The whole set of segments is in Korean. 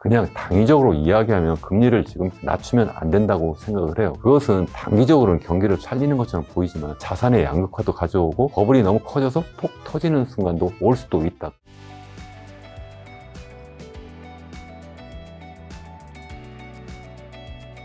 그냥 단기적으로 이야기하면 금리를 지금 낮추면 안 된다고 생각을 해요. 그것은 단기적으로는 경기를 살리는 것처럼 보이지만 자산의 양극화도 가져오고 버블이 너무 커져서 톡 터지는 순간도 올 수도 있다.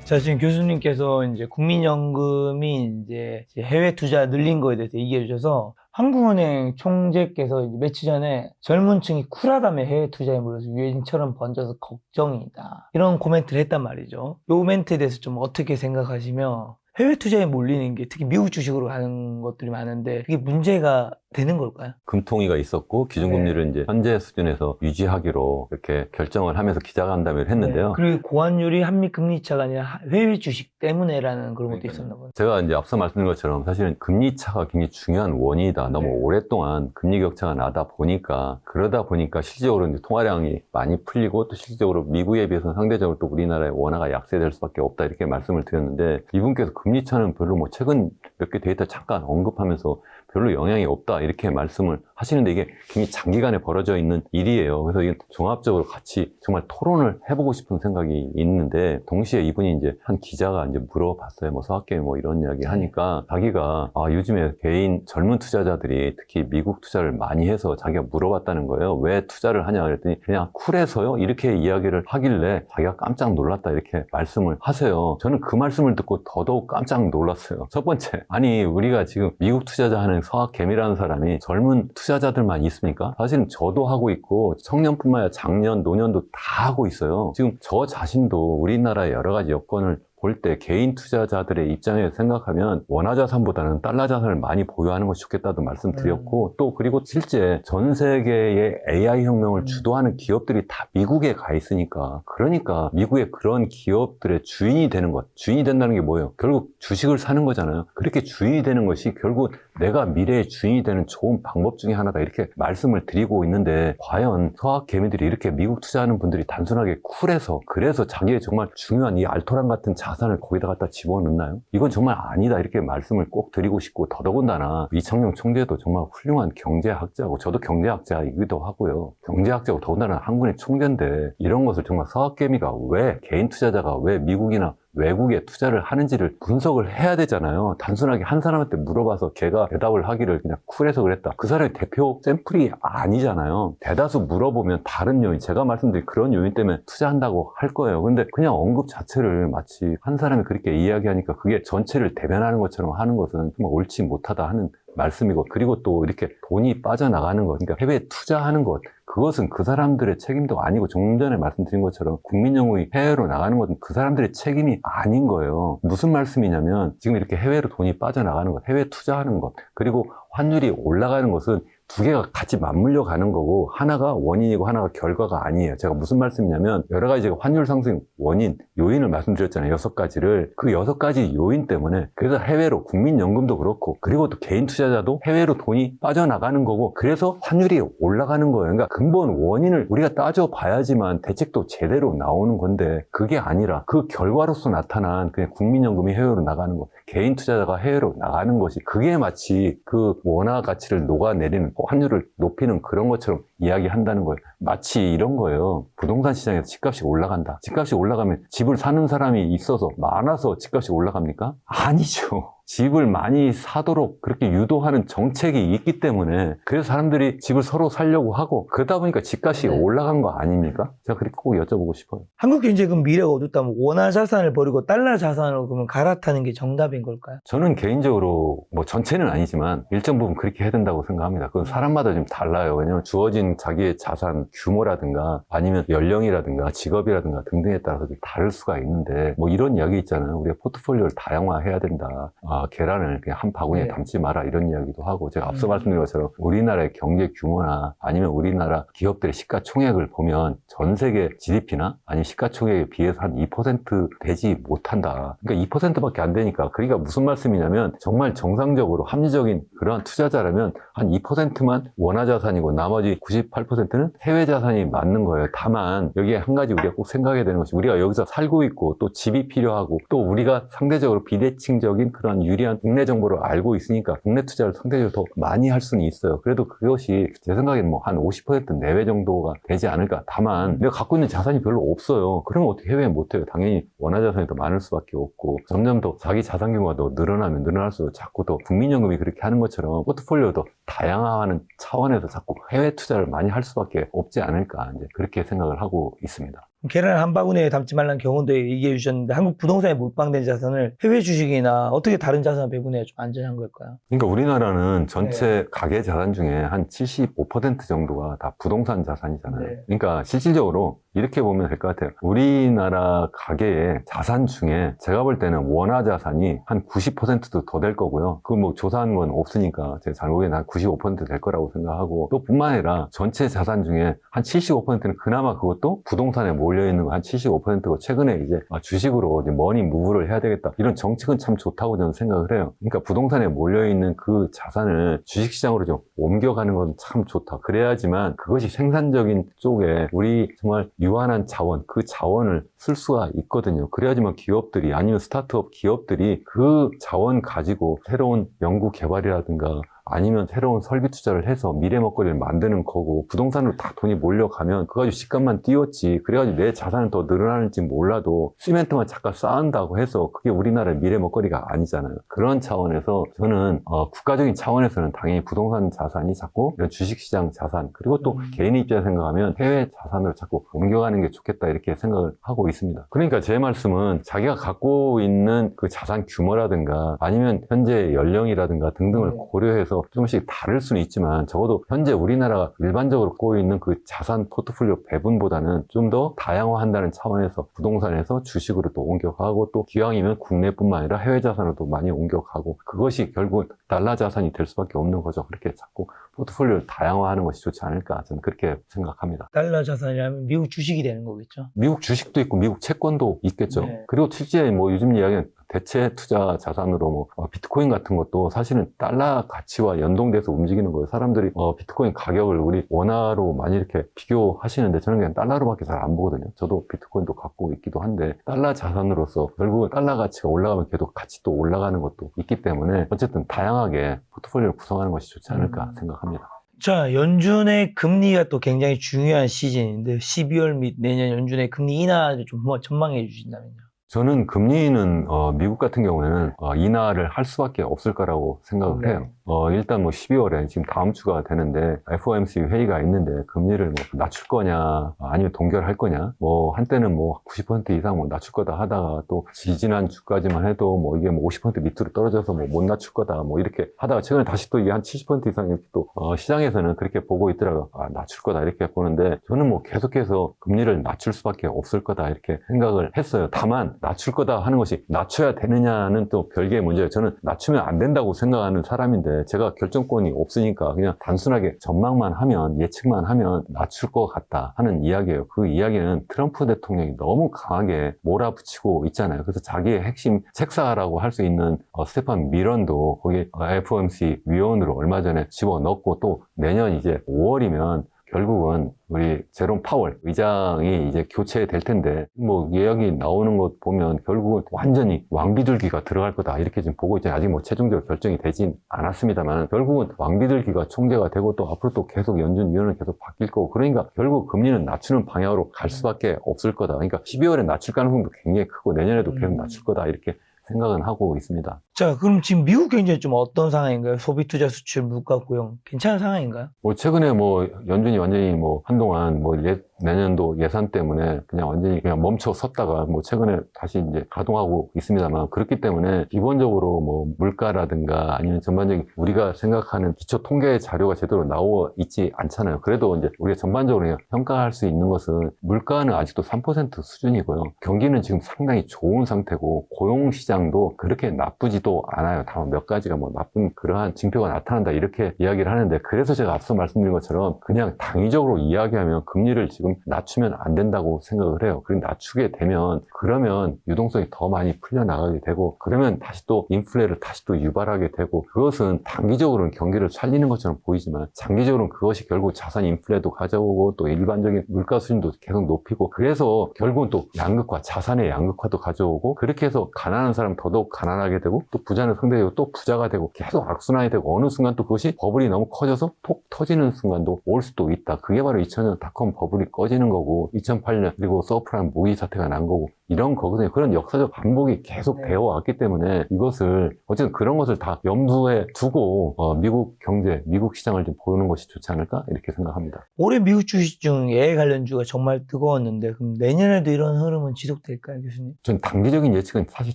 자, 지금 교수님께서 이제 국민연금이 이제 해외 투자 늘린 거에 대해서 얘기해 주셔서 한국은행 총재께서 이제 며칠 전에 젊은 층이 쿨하다며 해외 투자에 몰려서 유행처럼 번져서 걱정이다. 이런 코멘트를 했단 말이죠. 이 멘트에 대해서 좀 어떻게 생각하시며 해외 투자에 몰리는 게 특히 미국 주식으로 가는 것들이 많은데 그게 문제가 되는 걸까요? 금통위가 있었고 기준금리를 이제 현재 수준에서 유지하기로 이렇게 결정을 하면서 기자간담회를 했는데요. 그리고 고환율이 한미 금리 차가 아니라 해외 주식 때문에라는 그런 것도 있었나 보네요. 제가 이제 앞서 말씀드린 것처럼 사실은 금리 차가 굉장히 중요한 원인이다. 너무 오랫동안 금리 격차가 나다 보니까 그러다 보니까 실질적으로 이제 통화량이 많이 풀리고 또 실질적으로 미국에 비해서는 상대적으로 또 우리나라의 원화가 약세될 수밖에 없다 이렇게 말씀을 드렸는데 이분께서 금리 차는 별로 뭐 최근 몇 개 데이터 잠깐 언급하면서 별로 영향이 없다 이렇게 말씀을 하시는데 이게 굉장히 장기간에 벌어져 있는 일이에요. 그래서 이게 종합적으로 같이 정말 토론을 해보고 싶은 생각이 있는데 동시에 이분이 이제 한 기자가 이제 물어봤어요. 뭐 서학개미 뭐 이런 이야기 하니까 자기가 요즘에 개인 젊은 투자자들이 특히 미국 투자를 많이 해서 자기가 물어봤다는 거예요. 왜 투자를 하냐 그랬더니 그냥 쿨해서요 이렇게 이야기를 하길래 자기가 깜짝 놀랐다 이렇게 말씀을 하세요. 저는 그 말씀을 듣고 더더욱 깜짝 놀랐어요. 첫 번째, 아니 우리가 지금 미국 투자자 하는 서학개미라는 사람이 젊은 투자자들만 있습니까? 사실은 저도 하고 있고 청년뿐만 아니라 장년, 노년도 다 하고 있어요. 지금 저 자신도 우리나라의 여러 가지 여건을 볼 때 개인 투자자들의 입장에서 생각하면 원화 자산보다는 달러 자산을 많이 보유하는 것이 좋겠다도 말씀드렸고 또 그리고 실제 전 세계의 AI 혁명을 주도하는 기업들이 다 미국에 가 있으니까 그러니까 미국의 그런 기업들의 주인이 되는 것, 주인이 된다는 게 뭐예요? 결국 주식을 사는 거잖아요. 그렇게 주인이 되는 것이 결국 내가 미래의 주인이 되는 좋은 방법 중에 하나다 이렇게 말씀을 드리고 있는데 과연 서학개미들이 이렇게 미국 투자하는 분들이 단순하게 쿨해서 그래서 자기의 정말 중요한 이 알토란 같은 자산을 거기다 갖다 집어넣나요? 이건 정말 아니다 이렇게 말씀을 꼭 드리고 싶고 더더군다나 이창용 총재도 정말 훌륭한 경제학자고 저도 경제학자이기도 하고요. 경제학자고 더군다나 한국의 총재인데 이런 것을 정말 서학개미가 왜 개인 투자자가 왜 미국이나 외국에 투자를 하는지를 분석을 해야 되잖아요. 단순하게 한 사람한테 물어봐서 걔가 대답을 하기를 그냥 쿨해서 그랬다. 그 사람이 대표 샘플이 아니잖아요. 대다수 물어보면 다른 요인, 제가 말씀드린 그런 요인 때문에 투자한다고 할 거예요. 근데 그냥 언급 자체를 마치 한 사람이 그렇게 이야기하니까 그게 전체를 대변하는 것처럼 하는 것은 정말 옳지 못하다 하는 말씀이고 그리고 또 이렇게 돈이 빠져나가는 것, 그러니까 해외에 투자하는 것 그것은 그 사람들의 책임도 아니고 좀 전에 말씀드린 것처럼 국민연금이 해외로 나가는 것은 그 사람들의 책임이 아닌 거예요. 무슨 말씀이냐면 지금 이렇게 해외로 돈이 빠져나가는 것, 해외 투자하는 것 그리고 환율이 올라가는 것은 두 개가 같이 맞물려 가는 거고 하나가 원인이고 하나가 결과가 아니에요. 제가 무슨 말씀이냐면 여러 가지 제가 환율 상승 원인, 요인을 말씀드렸잖아요. 6가지를. 그 6가지 요인 때문에 그래서 해외로 국민연금도 그렇고 그리고 또 개인 투자자도 해외로 돈이 빠져나가는 거고 그래서 환율이 올라가는 거예요. 그러니까 근본 원인을 우리가 따져봐야지만 대책도 제대로 나오는 건데 그게 아니라 그 결과로서 나타난 그냥 국민연금이 해외로 나가는 거 개인 투자자가 해외로 나가는 것이 그게 마치 그 원화 가치를 녹아내리는 환율을 높이는 그런 것처럼 이야기한다는 거예요. 마치 이런 거예요. 부동산 시장에서 집값이 올라간다. 집값이 올라가면 집을 사는 사람이 있어서 많아서 집값이 올라갑니까? 아니죠. 집을 많이 사도록 그렇게 유도하는 정책이 있기 때문에 그래서 사람들이 집을 서로 사려고 하고 그러다 보니까 집값이 올라간 거 아닙니까? 제가 그렇게 꼭 여쭤보고 싶어요. 한국 경제 그럼 미래가 어둡다면 원화 자산을 버리고 달러 자산으로 그러면 갈아타는 게 정답인 걸까요? 저는 개인적으로 뭐 전체는 아니지만 일정 부분 그렇게 해야 된다고 생각합니다. 그건 사람마다 좀 달라요. 왜냐하면 주어진 자기의 자산 규모라든가 아니면 연령이라든가 직업이라든가 등등에 따라서 좀 다를 수가 있는데 뭐 이런 이야기 있잖아요. 우리가 포트폴리오를 다양화해야 된다. 계란을 그냥 한 바구니에 담지 마라 이런 이야기도 하고 제가 앞서 말씀드린 것처럼 우리나라의 경제 규모나 아니면 우리나라 기업들의 시가총액을 보면 전 세계 GDP나 아니면 시가총액에 비해서 한 2% 되지 못한다. 그러니까 2%밖에 안 되니까 그러니까 무슨 말씀이냐면 정말 정상적으로 합리적인 그러한 투자자라면 한 2%만 원화 자산이고 나머지 98%는 해외 자산이 맞는 거예요. 다만 여기에 한 가지 우리가 꼭 생각해야 되는 것이 우리가 여기서 살고 있고 또 집이 필요하고 또 우리가 상대적으로 비대칭적인 그런 유리한 국내 정보를 알고 있으니까 국내 투자를 상대적으로 더 많이 할 수는 있어요. 그래도 그것이 제 생각에는 뭐 한 50% 내외 정도가 되지 않을까. 다만 내가 갖고 있는 자산이 별로 없어요. 그러면 어떻게 해외에 못해요? 당연히 원화 자산이 더 많을 수밖에 없고, 점점 더 자기 자산 규모가 더 늘어나면 늘어날수록 자꾸 더 국민연금이 그렇게 하는 것처럼 포트폴리오도 다양화하는 차원에서 자꾸 해외 투자를 많이 할 수밖에 없지 않을까, 이제 그렇게 생각을 하고 있습니다. 계란 한 바구니에 담지 말라는 경우도 얘기해 주셨는데, 한국 부동산에 몰빵된 자산을 해외 주식이나 어떻게 다른 자산 배분해야 좀 안전한 걸까요? 그러니까 우리나라는 전체 가계 자산 중에 한 75% 정도가 다 부동산 자산이잖아요. 네. 그러니까 실질적으로 이렇게 보면 될 것 같아요. 우리나라 가계의 자산 중에 제가 볼 때는 원화 자산이 한 90%도 더 될 거고요. 그 뭐 조사한 건 없으니까 제가 잘 모르겠는데 한 95% 될 거라고 생각하고, 또 뿐만 아니라 전체 자산 중에 한 75%는 그나마 그것도 부동산에 몰려있는 거 한 75%고, 최근에 이제 주식으로 이제 머니 무브를 해야 되겠다, 이런 정책은 참 좋다고 저는 생각을 해요. 그러니까 부동산에 몰려있는 그 자산을 주식시장으로 좀 옮겨가는 건 참 좋다. 그래야지만 그것이 생산적인 쪽에 우리 정말 유한한 자원, 그 자원을 쓸 수가 있거든요. 그래야지만 기업들이, 아니면 스타트업 기업들이 그 자원 가지고 새로운 연구 개발이라든가 아니면 새로운 설비 투자를 해서 미래 먹거리를 만드는 거고, 부동산으로 다 돈이 몰려가면 그거 가지고 집값만 띄웠지, 그래가지고 내 자산은 더 늘어나는지 몰라도 시멘트만 잠깐 쌓은다고 해서 그게 우리나라의 미래 먹거리가 아니잖아요. 그런 차원에서 저는 국가적인 차원에서는 당연히 부동산 자산이 자꾸 이런 주식시장 자산, 그리고 또 개인의 입장에서 생각하면 해외 자산으로 자꾸 옮겨가는 게 좋겠다, 이렇게 생각을 하고 있습니다. 그러니까 제 말씀은 자기가 갖고 있는 그 자산 규모라든가 아니면 현재 연령이라든가 등등을 고려해서 조금씩 다를 수는 있지만, 적어도 현재 우리나라가 일반적으로 갖고 있는 그 자산 포트폴리오 배분보다는 좀 더 다양화한다는 차원에서 부동산에서 주식으로 또 옮겨가고, 또 기왕이면 국내뿐만 아니라 해외 자산으로도 많이 옮겨가고, 그것이 결국 달러 자산이 될 수밖에 없는 거죠. 그렇게 자꾸 포트폴리오를 다양화하는 것이 좋지 않을까, 저는 그렇게 생각합니다. 달러 자산이라면 미국 주식이 되는 거겠죠? 미국 주식도 있고 미국 채권도 있겠죠. 네. 그리고 실제 뭐 요즘 이야기는 대체 투자 자산으로 뭐 비트코인 같은 것도 사실은 달러 가치와 연동돼서 움직이는 거예요. 사람들이 비트코인 가격을 우리 원화로 많이 이렇게 비교하시는데, 저는 그냥 달러로밖에 잘 안 보거든요. 저도 비트코인도 갖고 있기도 한데, 달러 자산으로서 결국은 달러 가치가 올라가면 계속 같이 또 올라가는 것도 있기 때문에, 어쨌든 다양하게 포트폴리오를 구성하는 것이 좋지 않을까 생각합니다. 자, 연준의 금리가 또 굉장히 중요한 시즌인데, 12월 및 내년 연준의 금리 인하를 좀 전망해 주신다면요. 저는 금리는 미국 같은 경우에는 인하를 할 수밖에 없을 거라고 생각을 네. 해요. 일단 뭐 12월에 지금 다음 주가 되는데 FOMC 회의가 있는데, 금리를 뭐 낮출 거냐 아니면 동결할 거냐, 뭐 한때는 뭐 90% 이상 뭐 낮출 거다 하다가, 또 지지난 주까지만 해도 뭐 이게 뭐 50% 밑으로 떨어져서 뭐 못 낮출 거다 뭐 이렇게 하다가, 최근에 다시 또 이게 한 70% 이상 이렇게 또 시장에서는 그렇게 보고 있더라고요. 낮출 거다 이렇게 보는데, 저는 뭐 계속해서 금리를 낮출 수밖에 없을 거다 이렇게 생각을 했어요. 다만 낮출 거다 하는 것이 낮춰야 되느냐는 또 별개의 문제예요. 저는 낮추면 안 된다고 생각하는 사람인데, 제가 결정권이 없으니까 그냥 단순하게 전망만 하면, 예측만 하면 낮출 것 같다 하는 이야기예요. 그 이야기는 트럼프 대통령이 너무 강하게 몰아붙이고 있잖아요. 그래서 자기의 핵심 책사라고 할 수 있는 스테판 밀런도 거기 FOMC 위원으로 얼마 전에 집어넣고, 또 내년 이제 5월이면 결국은 우리 제롬 파월 의장이 이제 교체될 텐데, 뭐 이야기 나오는 것 보면 결국은 완전히 왕비둘기가 들어갈 거다 이렇게 지금 보고 있잖아요. 아직 뭐 최종적으로 결정이 되진 않았습니다만, 결국은 왕비둘기가 총재가 되고, 또 앞으로 또 계속 연준 위원은 계속 바뀔 거고, 그러니까 결국 금리는 낮추는 방향으로 갈 수밖에 없을 거다. 그러니까 12월에 낮출 가능성도 굉장히 크고, 내년에도 계속 낮출 거다 이렇게 생각은 하고 있습니다. 자, 그럼 지금 미국 경제는 좀 어떤 상황인가요? 소비, 투자, 수출, 물가, 고용 괜찮은 상황인가요? 뭐 최근에 뭐 연준이 완전히 뭐 한동안 뭐 내년도 예산 때문에 그냥 완전히 그냥 멈춰 섰다가 뭐 최근에 다시 이제 가동하고 있습니다만, 그렇기 때문에 기본적으로 뭐 물가라든가 아니면 전반적인 우리가 생각하는 기초 통계 자료가 제대로 나와 있지 않잖아요. 그래도 이제 우리가 전반적으로 그냥 평가할 수 있는 것은, 물가는 아직도 3% 수준이고요. 경기는 지금 상당히 좋은 상태고, 고용 시장도 그렇게 나쁘지도 않아요. 다만 몇 가지가 뭐 나쁜 그러한 징표가 나타난다 이렇게 이야기를 하는데, 그래서 제가 앞서 말씀드린 것처럼 그냥 당위적으로 이야기하면 금리를 지금 낮추면 안 된다고 생각을 해요. 그리고 낮추게 되면 그러면 유동성이 더 많이 풀려나가게 되고, 그러면 다시 또 인플레를 다시 또 유발하게 되고, 그것은 단기적으로는 경기를 살리는 것처럼 보이지만 장기적으로는 그것이 결국 자산 인플레도 가져오고, 또 일반적인 물가 수준도 계속 높이고, 그래서 결국은 또 양극화, 자산의 양극화도 가져오고, 그렇게 해서 가난한 사람 더더욱 가난하게 되고, 또 또 부자는 상대적으로 또 부자가 되고 계속 악순환이 되고 어느 순간 또 그것이 버블이 너무 커져서 톡 터지는 순간도 올 수도 있다. 그게 바로 2000년 닷컴 버블이 꺼지는 거고 2008년 그리고 서프라임 모기 사태가 난 거고 이런 거거든요. 그런 역사적 반복이 계속 네. 되어 왔기 때문에 이것을 어쨌든 그런 것을 다 염두에 두고 미국 경제, 미국 시장을 좀 보는 것이 좋지 않을까 이렇게 생각합니다. 올해 미국 주식 중 AI 관련주가 정말 뜨거웠는데 그럼 내년에도 이런 흐름은 지속될까요, 교수님? 전 단기적인 예측은 사실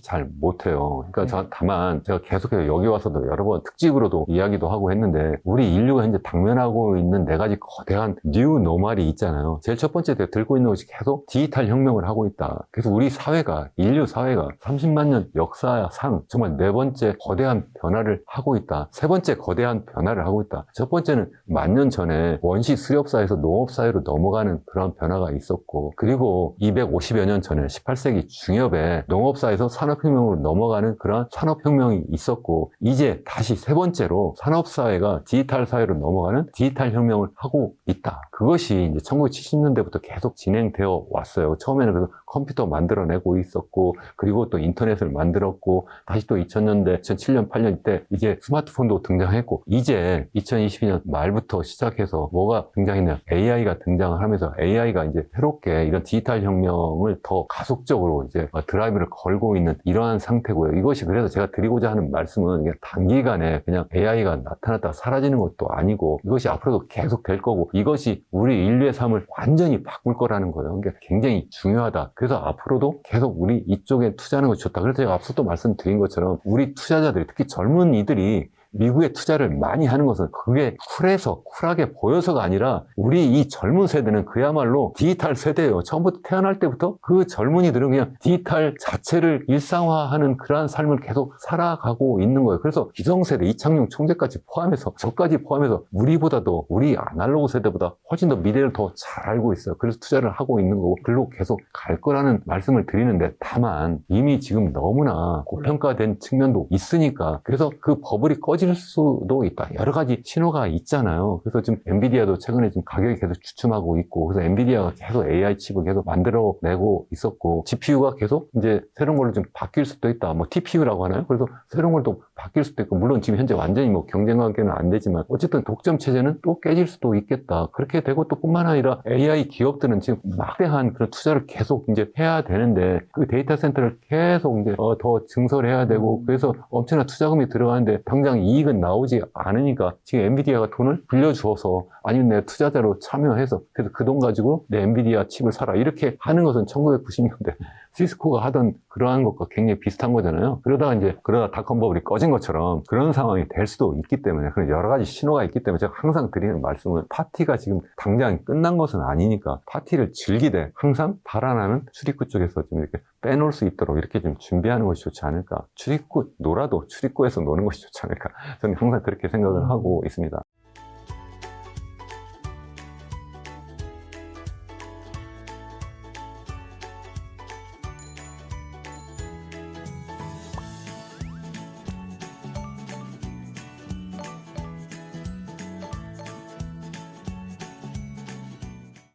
잘 못해요. 그러니까 다만 제가 계속해서 여기 와서도 여러 번 특집으로도 이야기도 하고 했는데 우리 인류가 현재 당면하고 있는 네 가지 거대한 뉴 노멀이 있잖아요. 제일 첫 번째 제가 들고 있는 것이 계속 디지털 혁명을 하고 있다. 그래서 우리 사회가 인류 사회가 30만 년 역사상 정말 네 번째 거대한 변화를 하고 있다. 세 번째 거대한 변화를 하고 있다. 첫 번째는 10,000년 전에 원시 수렵사에서 농업사회로 넘어가는 그런 변화가 있었고 그리고 250여 년 전에 18세기 중엽에 농업사에서 산업혁명으로 넘어가는 그런 산업혁명이 있었고 이제 다시 세 번째로 산업사회가 디지털 사회로 넘어가는 디지털 혁명을 하고 있다. 그것이 이제 1970년대부터 계속 진행되어 왔어요. 처음에는 그래서 컴퓨터 만들어내고 있었고 그리고 또 인터넷을 만들었고 다시 또 2000년대, 2007년, 8년 때 이제 스마트폰도 등장했고 이제 2022년 말부터 시작해서 뭐가 등장했냐 AI가 등장을 하면서 AI가 이제 새롭게 이런 디지털 혁명을 더 가속적으로 이제 드라이브를 걸고 있는 이러한 상태고요. 이것이 그래서 제가 드리고자 하는 말씀은 그냥 단기간에 그냥 AI가 나타났다가 사라지는 것도 아니고 이것이 앞으로도 계속 될 거고 이것이 우리 인류의 삶을 완전히 바꿀 거라는 거예요. 그러니까 굉장히 중요하다. 그래서 앞으로도 계속 우리 이쪽에 투자하는 것이 좋다. 그래서 제가 앞서도 말씀드린 것처럼 우리 투자자들이 특히 젊은 이들이 미국에 투자를 많이 하는 것은 그게 쿨하게 보여서가 아니라 우리 이 젊은 세대는 그야말로 디지털 세대예요. 처음부터 태어날 때부터 그 젊은이들은 그냥 디지털 자체를 일상화하는 그러한 삶을 계속 살아가고 있는 거예요. 그래서 기성세대, 이창용 총재까지 포함해서 저까지 포함해서 우리보다도 우리 아날로그 세대보다 훨씬 더 미래를 더 잘 알고 있어요. 그래서 투자를 하고 있는 거고 글로 계속 갈 거라는 말씀을 드리는데 다만 이미 지금 너무나 고평가된 측면도 있으니까 그래서 그 버블이 꺼질 수도 있다. 여러 가지 신호가 있잖아요. 그래서 지금 엔비디아도 최근에 지금 가격이 계속 주춤하고 있고 그래서 엔비디아가 계속 AI 칩을 계속 만들어내고 있었고 GPU가 계속 이제 새로운 걸로 좀 바뀔 수도 있다. 뭐 TPU라고 하나요? 그래서 새로운 걸로 또 바뀔 수도 있고 물론 지금 현재 완전히 뭐 경쟁 관계는 안 되지만 어쨌든 독점 체제는 또 깨질 수도 있겠다. 그렇게 되고 또 뿐만 아니라 AI 기업들은 지금 막대한 그런 투자를 계속 이제 해야 되는데 그 데이터 센터를 계속 이제 더 증설해야 되고 그래서 엄청난 투자금이 들어가는데 당장 이익은 나오지 않으니까 지금 엔비디아가 돈을 빌려주어서 아니면 내가 투자자로 참여해서 그래서 그 돈 가지고 내 엔비디아 칩을 사라 이렇게 하는 것은 1990년대 시스코가 하던 그러한 것과 굉장히 비슷한 거잖아요. 그러다 닷컴 버블이 꺼진 것처럼 그런 상황이 될 수도 있기 때문에 그런 여러 가지 신호가 있기 때문에 제가 항상 드리는 말씀은 파티가 지금 당장 끝난 것은 아니니까 파티를 즐기되 항상 달아나는 출입구 쪽에서 좀 이렇게 빼놓을 수 있도록 이렇게 좀 준비하는 것이 좋지 않을까. 출입구 놀아도 출입구에서 노는 것이 좋지 않을까. 저는 항상 그렇게 생각을 하고 있습니다.